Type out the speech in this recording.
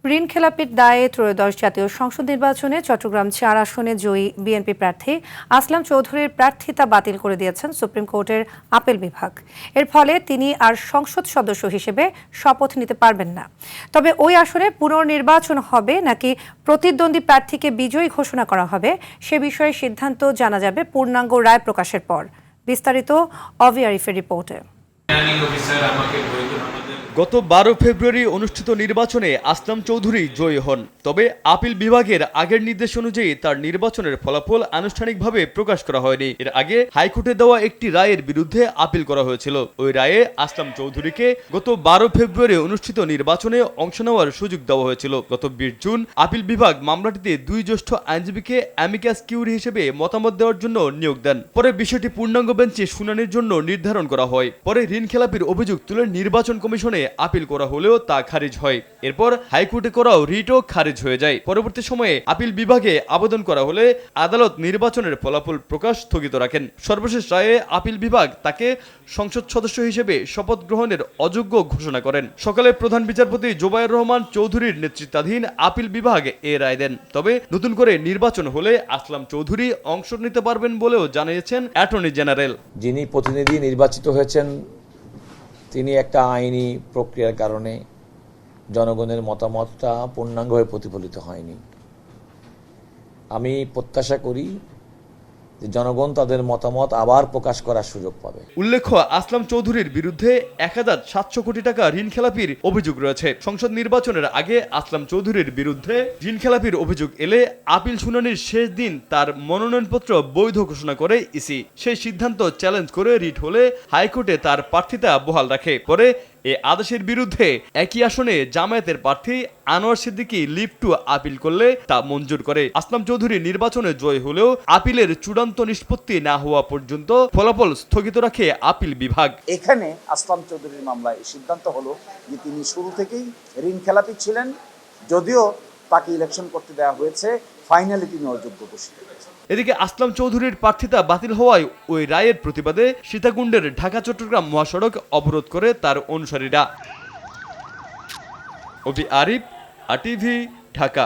ঋণ খেলাপির দায়ে ত্রয়োদশ জাতীয় সংসদ নির্বাচনে চট্টগ্রাম ৪ আসনে জয়ী বিএনপি প্রার্থী আসলাম চৌধুরীর প্রার্থিতা বাতিল করে দিয়েছেন সুপ্রিম কোর্টের আপিল বিভাগ। এর ফলে তিনি আর সংসদ সদস্য হিসেবে শপথ নিতে পারবেন না। তবে ওই আসনে পুনর্নির্বাচন হবে নাকি প্রতিদ্বন্দ্বী প্রার্থীকে বিজয়ী ঘোষণা করা হবে সে বিষয়ে সিদ্ধান্ত জানা যাবে পূর্ণাঙ্গ রায় প্রকাশের পর। বিস্তারিত অভি আরিফের রিপোর্টে। গত 12 ফেব্রুয়ারি অনুষ্ঠিত নির্বাচনে আসলাম চৌধুরী জয়ী হন। তবে আপিল বিভাগের আগের নির্দেশ অনুযায়ী তার নির্বাচনের ফলাফল আনুষ্ঠানিকভাবে প্রকাশ করা হয়নি। এর আগে হাইকোর্টে দেওয়া একটি রায়ের বিরুদ্ধে আপিল করা হয়েছিল। ওই রায়ে আসলাম চৌধুরীকে গত 12 ফেব্রুয়ারি অনুষ্ঠিত নির্বাচনে অংশ নেওয়ার সুযোগ দেওয়া হয়েছিল। গত 20 জুন আপিল বিভাগ মামলাটিতে 2 জ্যেষ্ঠ আইনজীবীকে অ্যামিকাস কিউরি হিসেবে মতামত দেওয়ার জন্য নিয়োগ দেন। পরে বিষয়টি পূর্ণাঙ্গ বেঞ্চে শুনানির জন্য নির্ধারণ করা হয়। পরে ঋণ খেলাপির অভিযোগ তুলে নির্বাচন কমিশনে আপিল করা হলেও তা খারিজ হয়। এরপর হাইকোর্টে করাও রিটও খারিজ হয়ে যায়। পরবর্তী সময়ে আপিল বিভাগে আবেদন করা হলে আদালত নির্বাচনের ফলাফল প্রকাশ স্থগিত রাখেন। সর্বশেষ রায়ে আপিল বিভাগ তাকে সংসদ সদস্য হিসেবে শপথ গ্রহণের অযোগ্য ঘোষণা করেন। সকালে প্রধান বিচারপতি জোবায়ের রহমান চৌধুরীর নেতৃত্বাধীন আপিল বিভাগ এ রায় দেন। তবে নতুন করে নির্বাচন হলে আসলাম চৌধুরী অংশ নিতে পারবেন বলেও জানিয়েছেন অ্যাটর্নি জেনারেল। যিনি প্রতিনিধি নির্বাচিত হয়েছেন তিনি একটা আইনি প্রক্রিয়ার কারণে জনগণের মতামতটা পূর্ণাঙ্গভাবে প্রতিফলিত হয়নি। আমি প্রত্যাশা করি যে জনগণ তাদের মতামত আবার প্রকাশ করার সুযোগ পাবে। উল্লেখ্য, আসলাম চৌধুরীর বিরুদ্ধে 1700 কোটি টাকা ঋণ খেলাপির অভিযোগ রয়েছে। সংসদ নির্বাচনের আগে আসলাম চৌধুরীর বিরুদ্ধে ঋণ খেলাপির অভিযোগ এলে আপিল শুনানির শেষ দিন তার মনোনয়নপত্র বৈধ ঘোষণা করে ইসি। সেই সিদ্ধান্ত চ্যালেঞ্জ করে রিট হলে হাইকোর্টে তার প্রার্থিতা বহাল রাখে। পরে এ আদেশের বিরুদ্ধে একই আসনে জামায়াতের প্রার্থী Anwar Siddiqui leave to appeal করলে তা মঞ্জুর করে। আসলাম চৌধুরী নির্বাচনে জয় হলেও আপিলের চূড়ান্ত নিষ্পত্তি না হওয়া পর্যন্ত ফলাফল স্থগিত রাখে আপিল বিভাগ। এখানে আসলাম চৌধুরীর মামলায় সিদ্ধান্ত হলো যে তিনি শুরু থেকেই ঋণ খেলাপি ছিলেন, যদিও তাকে ইলেকশন করতে দেওয়া হয়েছে, ফাইনালি তিনি অযোগ্য ঘোষিত হয়েছেন। এদিকে আসলাম চৌধুরীর প্রার্থিতা বাতিল হওয়ায় ওই রায়ের প্রতিবাদে সীতাকুণ্ডের ঢাকা চট্টগ্রাম মহাসড়ক অবরোধ করে তার অনুসারীরা। অভি আরিফ, আরটিভি, ঢাকা।